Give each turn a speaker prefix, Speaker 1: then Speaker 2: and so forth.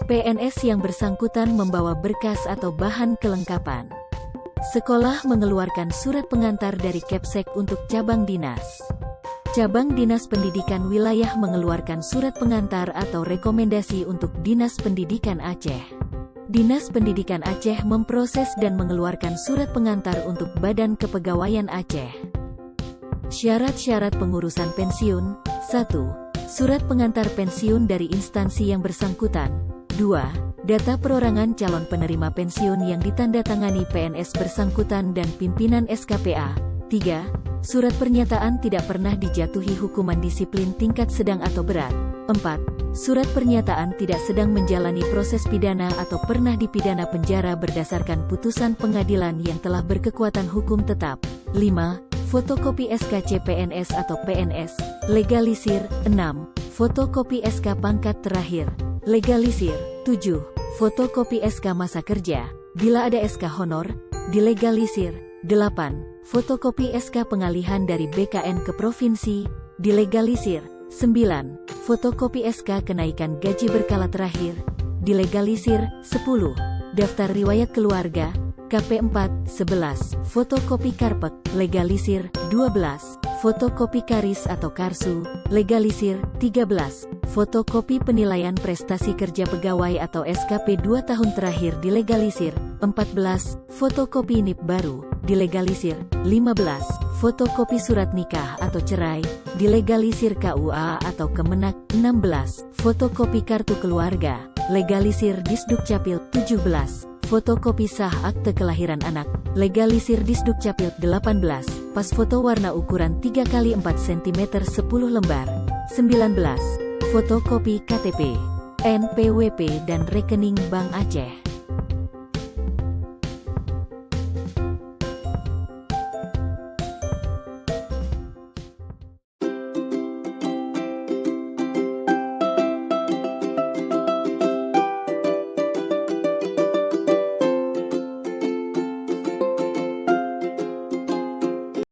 Speaker 1: PNS yang bersangkutan membawa berkas atau bahan kelengkapan. Sekolah mengeluarkan surat pengantar dari Kepsek untuk cabang dinas. Cabang Dinas Pendidikan Wilayah mengeluarkan surat pengantar atau rekomendasi untuk Dinas Pendidikan Aceh. Dinas Pendidikan Aceh memproses dan mengeluarkan surat pengantar untuk Badan Kepegawaian Aceh. Syarat-syarat pengurusan pensiun. 1. Surat pengantar pensiun dari instansi yang bersangkutan. 2. Data perorangan calon penerima pensiun yang ditandatangani PNS bersangkutan dan pimpinan SKPA. 3. Surat pernyataan tidak pernah dijatuhi hukuman disiplin tingkat sedang atau berat. 4. Surat pernyataan tidak sedang menjalani proses pidana atau pernah dipidana penjara berdasarkan putusan pengadilan yang telah berkekuatan hukum tetap. 5. Fotokopi SK CPNS atau PNS, legalisir. 6. Fotokopi SK pangkat terakhir, legalisir. 7. Fotokopi SK masa kerja, bila ada SK honor, dilegalisir. 8. Fotokopi SK pengalihan dari BKN ke provinsi, dilegalisir. 9. Fotokopi SK kenaikan gaji berkala terakhir, dilegalisir. 10. Daftar riwayat keluarga, KP4. 11. Fotokopi Karpet, legalisir. 12. Fotokopi Karis atau Karsu, legalisir. 13. Fotokopi penilaian prestasi kerja pegawai atau SKP 2 tahun terakhir dilegalisir. 14. Fotokopi NIP baru, dilegalisir. 15. Fotokopi surat nikah atau cerai, dilegalisir KUA atau Kemenak. 16. Fotokopi kartu keluarga, legalisir Disdukcapil. 17. Fotokopi sah akte kelahiran anak, legalisir Disdukcapil. 18. Pas foto warna ukuran 3x4 cm 10 lembar. 19. Fotokopi KTP, NPWP dan rekening Bank Aceh.